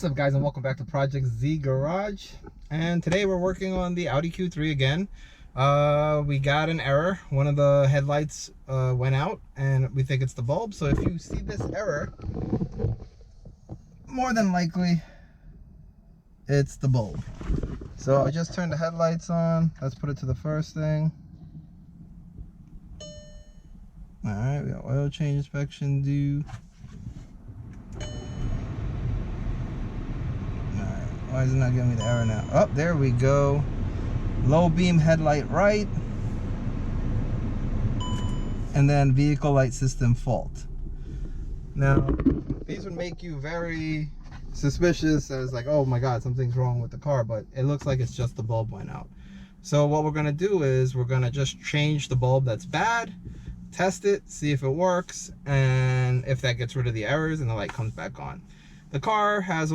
up, guys, and welcome back to Project Z Garage. And today we're working on the Audi Q3 again. We got an error. One of the headlights went out, and we think it's the bulb. So if you see this error, more than likely it's the bulb. So I just turned the headlights on. Let's put it to the first thing. All right, we got oil change inspection due. Why is it not giving me the error now? Oh, there we go. Low beam headlight right. And then vehicle light system fault. Now, these would make you very suspicious as like, oh my God, something's wrong with the car, but it looks like it's just the bulb went out. So what we're gonna do is we're gonna just change the bulb that's bad, test it, see if it works, and if that gets rid of the errors and the light comes back on. The car has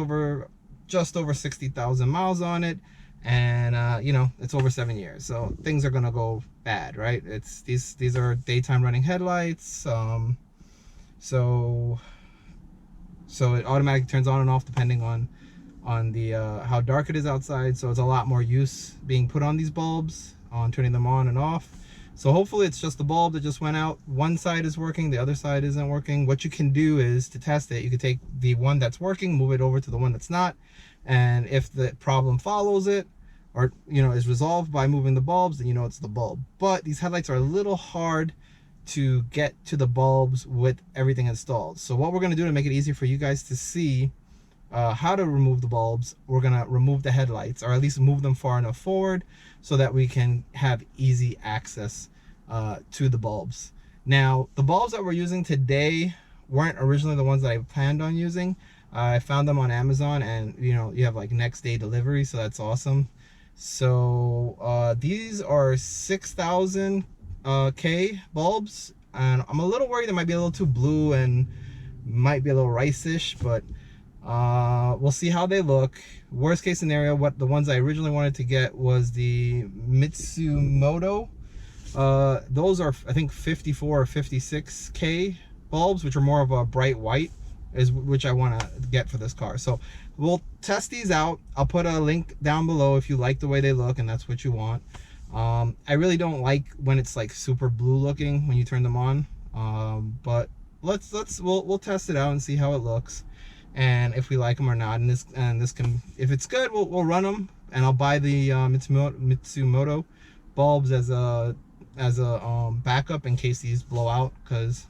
just over 60,000 miles on it, and you know, it's over 7 years, so things are gonna go bad, right? It's these are daytime running headlights, so it automatically turns on and off depending on the how dark it is outside. So it's a lot more use being put on these bulbs, on turning them on and off. So hopefully it's just the bulb that just went out. One side is working, the other side isn't working. What you can do is, to test it, you can take the one that's working, move it over to the one that's not, and if the problem follows it, or you know, is resolved by moving the bulbs, then you know it's the bulb. But these headlights are a little hard to get to the bulbs with everything installed. So what we're going to do to make it easier for you guys to see how to remove the bulbs, we're going to remove the headlights, or at least move them far enough forward so that we can have easy access to the bulbs. Now, the bulbs that we're using today weren't originally the ones that I planned on using. I found them on Amazon, and you know, you have like next day delivery, so that's awesome. So these are 6,000 K bulbs, and I'm a little worried they might be a little too blue and might be a little rice-ish, but we'll see how they look. Worst case scenario, what the ones I originally wanted to get was the Mitsumoto. Those are, I think, 54 or 56 K bulbs, which are more of a bright white, which I want to get for this car. So we'll test these out. I'll put a link down below if you like the way they look and that's what you want. I really don't like when it's like super blue looking when you turn them on, but we'll test it out and see how it looks, and if we like them or not. And this can, if it's good, we'll run them, and I'll buy the Mitsumoto bulbs as a backup in case these blow out, because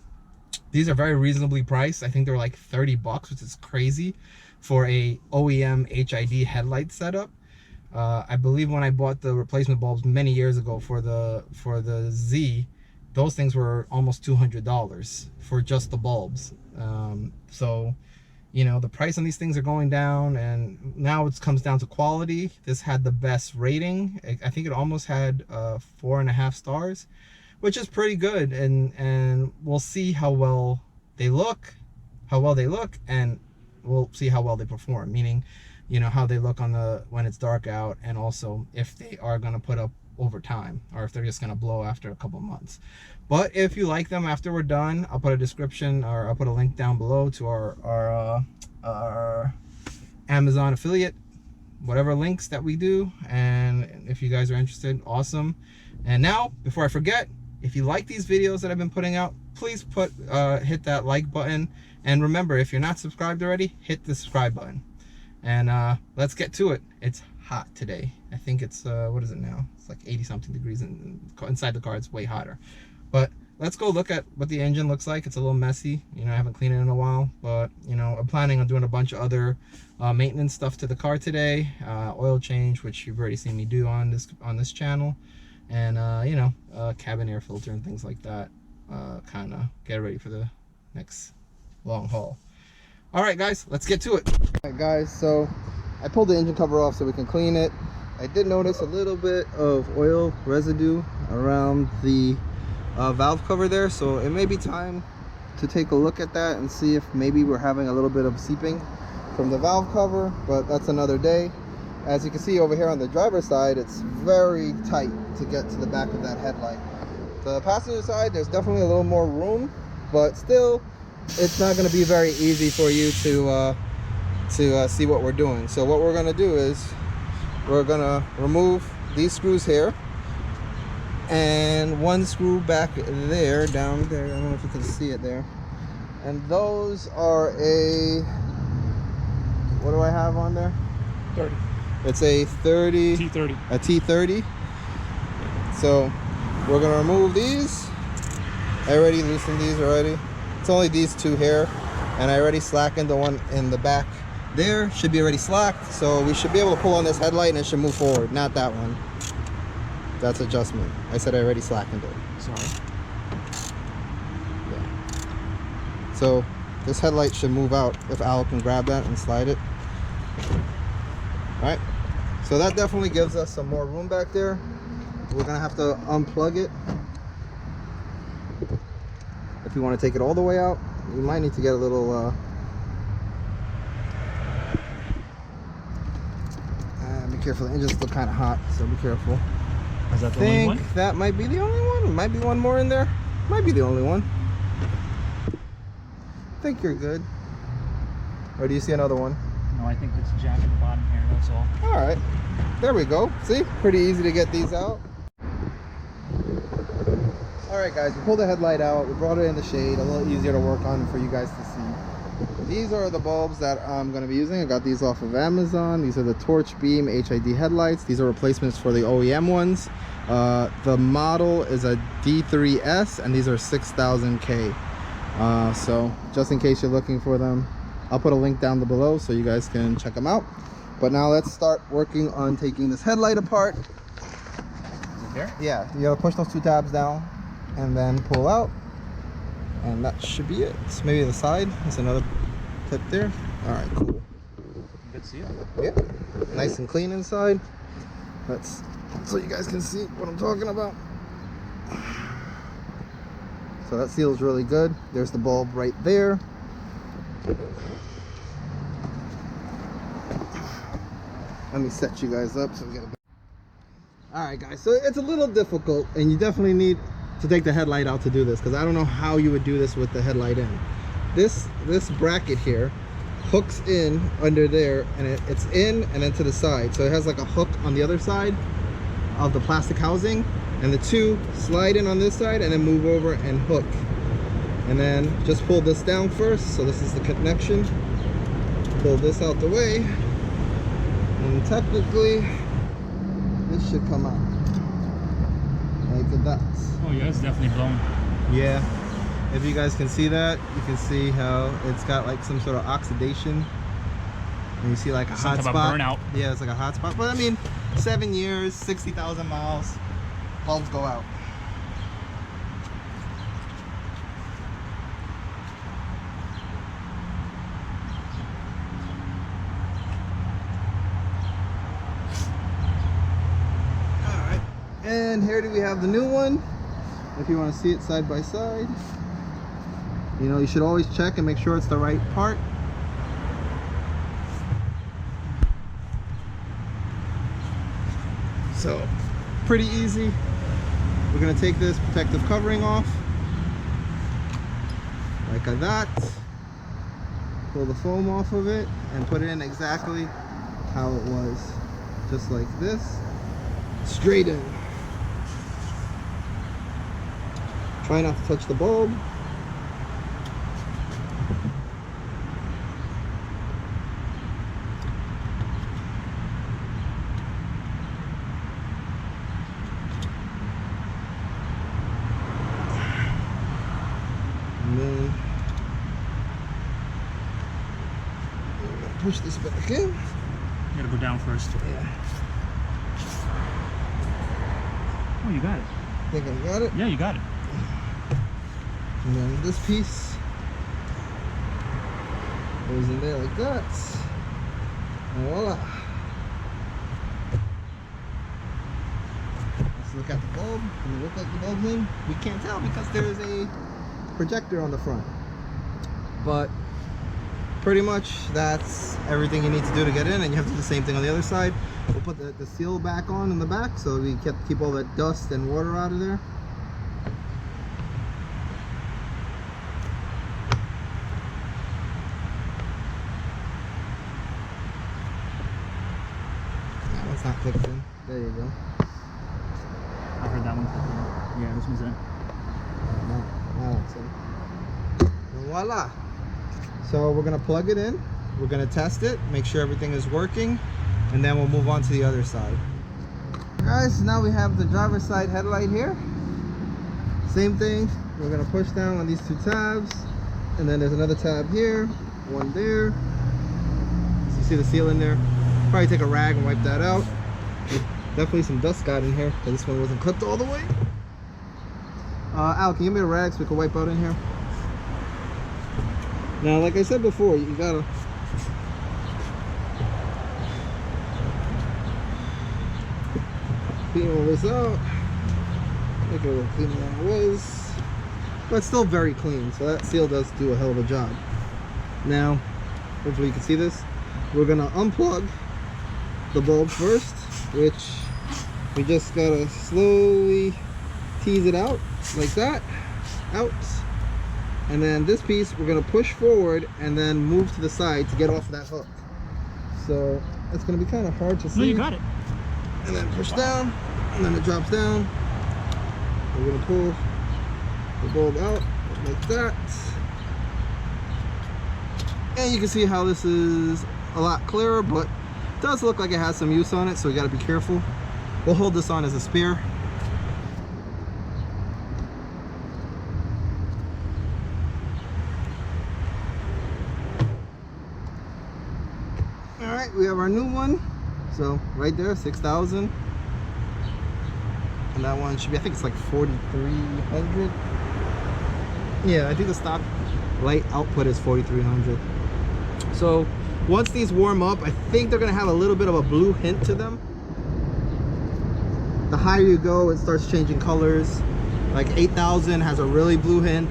these are very reasonably priced. I think they're like 30 bucks, which is crazy for a OEM HID headlight setup. I believe when I bought the replacement bulbs many years ago for the Z, those things were almost $200 for just the bulbs. So you know, the price on these things are going down, and now it comes down to quality. This had the best rating. I think it almost had 4.5 stars, which is pretty good, and we'll see how well they look, and we'll see how well they perform, meaning, you know, how they look on when it's dark out, and also if they are going to put up over time, or if they're just going to blow after a couple months. But if you like them after we're done, I'll put a description, or I'll put a link down below to our Amazon affiliate, whatever links that we do, and if you guys are interested, awesome. And now, before I forget, if you like these videos that I've been putting out, please hit that like button, and remember, if you're not subscribed already, hit the subscribe button. And let's get to it. It's hot today. I think it's what is it now? It's like 80 something degrees, and inside the car it's way hotter. But let's go look at what the engine looks like. It's a little messy, you know, I haven't cleaned it in a while, but you know, I'm planning on doing a bunch of other maintenance stuff to the car today. Oil change, which you've already seen me do on this channel, and you know, cabin air filter and things like that. Kind of get ready for the next long haul. All right, guys, let's get to it. All right, guys, so I pulled the engine cover off so we can clean it. I did notice a little bit of oil residue around the valve cover there, so it may be time to take a look at that and see if maybe we're having a little bit of seeping from the valve cover, but that's another day. As you can see over here on the driver's side, it's very tight to get to the back of that headlight. The passenger side, there's definitely a little more room, but still, it's not going to be very easy for you to to see what we're doing. So what we're gonna do is we're gonna remove these screws here and one screw back there, down there. I don't know if you can see it there. And those are a, what do I have on there? 30. It's a 30. T30. A T30. So we're gonna remove these. I already loosened these already. It's only these two here, and I already slackened the one in the back there. Should be already slacked, so we should be able to pull on this headlight and it should move forward. Not that one. That's adjustment. I said I already slackened it. Sorry. Yeah. So this headlight should move out if Al can grab that and slide it. All right. So that definitely gives us some more room back there. We're gonna have to unplug it. If you want to take it all the way out, you might need to get a little be careful. The engine's still kind of hot, so be careful. Is that the only one? That might be the only one. Might be one more in there. Might be the only one. I think you're good. Or do you see another one? No, I think it's jack at the bottom here, that's all. All right, there we go. See, pretty easy to get these out. All right, guys, we pulled the headlight out. We brought it in the shade, a little easier to work on for you guys to see. These are the bulbs that I'm going to be using. I got these off of Amazon. These are the Torch Beam HID headlights. These are replacements for the OEM ones. The model is a D3S, and these are 6000K. So just in case you're looking for them, I'll put a link down below so you guys can check them out. But now let's start working on taking this headlight apart. Is it there? Yeah, you gotta push those two tabs down and then pull out, and that should be it. So maybe the side, that's another clip there. All right, cool. Good to see it. Yeah, nice and clean inside. That's so you guys can see what I'm talking about. So that seals really good. There's the bulb right there. Let me set you guys up so we get a... All right, guys, so it's a little difficult, and you definitely need to take the headlight out to do this, because I don't know how you would do this with the headlight in. This bracket here hooks in under there, and it's in and then to the side. So it has like a hook on the other side of the plastic housing, and the two slide in on this side and then move over and hook. And then just pull this down first. So this is the connection. Pull this out the way. And technically, this should come out like that. Oh yeah, it's definitely blown. Yeah, if you guys can see that, you can see how it's got like some sort of oxidation. And you see like a hot spot. Burnout. Yeah, it's like a hot spot. But I mean, 7 years, 60,000 miles, bulbs go out. And here we have the new one. If you want to see it side by side, you know, you should always check and make sure it's the right part. So pretty easy. We're going to take this protective covering off like that, pull the foam off of it and put it in exactly how it was, just like this, straight in. Try not to touch the bulb. And then push this back in. You gotta go down first. Yeah. Oh, you got it. Think I got it? Yeah, you got it. And then this piece goes in there like that. And voila. Let's look at the bulb. Does it look like the bulb's in? We can't tell because there is a projector on the front. But pretty much that's everything you need to do to get in, and you have to do the same thing on the other side. We'll put the seal back on in the back so we keep all that dust and water out of there. it's not clicked in. There you go. I heard that one click in. Yeah, this one's in. Now it's in. And voila. So we're gonna plug it in. We're gonna test it, make sure everything is working, and then we'll move on to the other side. Guys, now we have the driver's side headlight here. Same thing. We're gonna push down on these two tabs, and then there's another tab here, one there. So you see the seal in there. Probably take a rag and wipe that out. Definitely some dust got in here because this one wasn't clipped all the way. Al, can you give me a rag so we can wipe out in here? Now, like I said before, you gotta clean all this out. Make it a little cleaner than it was. But it's still very clean, so that seal does do a hell of a job. Now, hopefully you can see this. We're gonna unplug the bulb first, which we just gotta slowly tease it out like that, out. And then this piece we're gonna push forward and then move to the side to get off of that hook. So it's gonna be kind of hard to see. No, you got it. And then push down, and then it drops down. We're gonna pull the bulb out like that. And you can see how this is a lot clearer, but it does look like it has some use on it, so we gotta be careful. We'll hold this on as a spare. All right, we have our new one. So right there, 6,000. And that one should be, I think it's like 4,300. Yeah, I think the stock light output is 4,300. So once these warm up, I think they're gonna have a little bit of a blue hint to them. The higher you go, it starts changing colors. Like 8,000 has a really blue hint.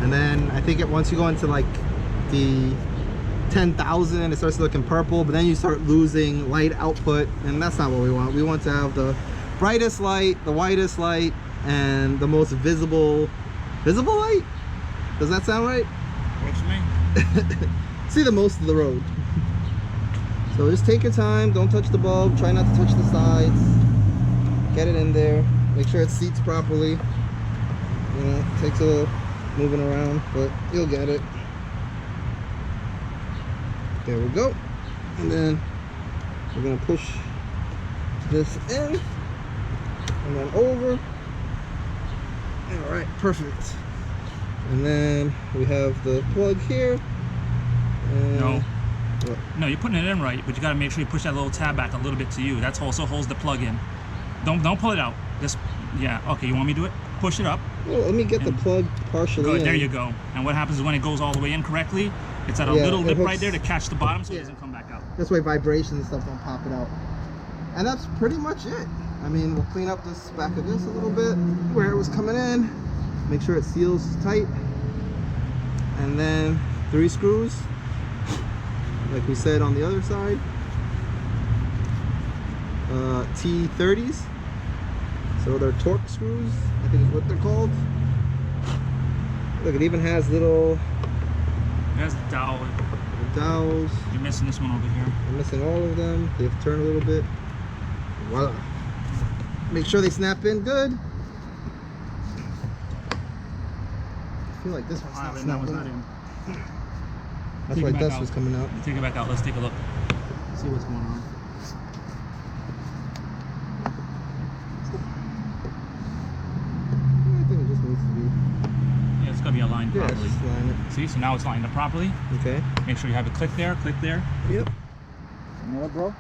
And then I think once you go into like the 10,000, it starts looking purple, but then you start losing light output, and that's not what we want. We want to have the brightest light, the whitest light, and the most visible light. Does that sound right? Works for me. See the most of the road. So just take your time, don't touch the bulb, try not to touch the sides, get it in there, make sure it seats properly. You know, it takes a little moving around, but you'll get it. There we go. And then we're gonna push this in and then over. All right, perfect. And then we have the plug here. And No. what? No, you're putting it in right, but you gotta make sure you push that little tab back a little bit to you. That's also holds the plug in. Don't pull it out. Just, yeah, okay, you want me to do it? Push it up. Well, let me get the plug partially Good, in. there you go. And what happens is when it goes all the way in correctly, it's at a little lip right there to catch the bottom so it doesn't come back out. This way vibrations and stuff don't pop it out. And that's pretty much it. I mean, we'll clean up this back of this a little bit where it was coming in. Make sure it seals tight. And then 3 screws, like we said on the other side. T30s. So they're torque screws, I think is what they're called. Look, it even has little That's the dowel. dowels. You're missing this one over here. I'm missing all of them. They have to turn a little bit. Voila. Make sure they snap in good. I feel like this one's not That one's not snapping. in. That's Take why it back dust out. was coming out. Take it back out. Let's take a look. See what's going on. I think it just needs to be. Yeah, it's gonna be aligned Yeah, properly. just line it. See, so now it's lined up properly. Okay. Make sure you have it click there, click there. Yep. You know what, bro?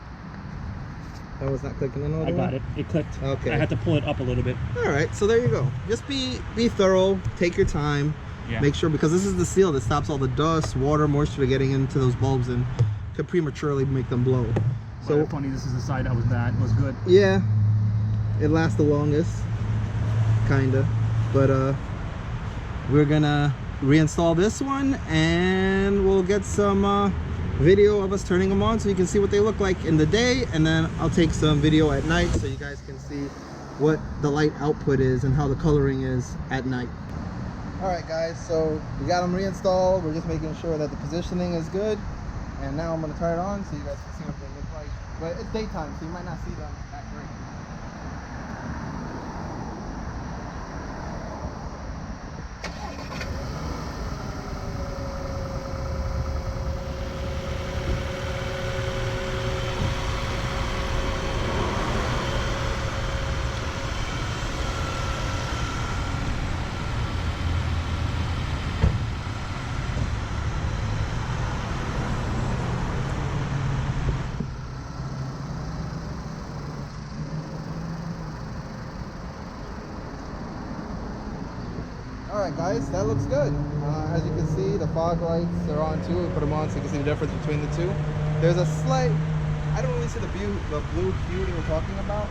That was not clicking in all the way? I got it. It clicked. Okay. I had to pull it up a little bit. All right, so there you go. Just be thorough. Take your time. Yeah. Make sure, because this is the seal that stops all the dust, water, moisture getting into those bulbs and could prematurely make them blow. So funny. This is the side that was bad. Was good. Yeah, it lasts the longest, kinda. But we're gonna reinstall this one and we'll get some video of us turning them on so you can see what they look like in the day, and then I'll take some video at night so you guys can see what the light output is and how the coloring is at night. All right guys, so we got them reinstalled. We're just making sure that the positioning is good, and now I'm going to turn it on so you guys can see what they look like But it's daytime, so you might not see them that great. Alright guys, that looks good. As you can see, the fog lights are on too. We put them on so you can see the difference between the two. There's a slight, I don't really see the blue hue that we're talking about.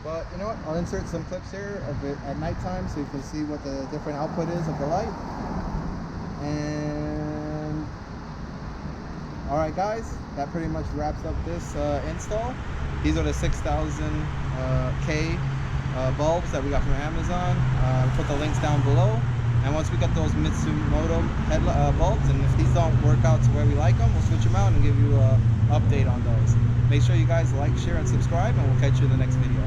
But you know what, I'll insert some clips here of it at nighttime so you can see what the different output is of the light. And alright guys, that pretty much wraps up this install. These are the 6000 K bulbs that we got from Amazon. Put the links down below. And once we get those Mitsumoto headlight bulbs, and if these don't work out to where we like them, we'll switch them out and give you an update on those. Make sure you guys like, share, and subscribe, and we'll catch you in the next video.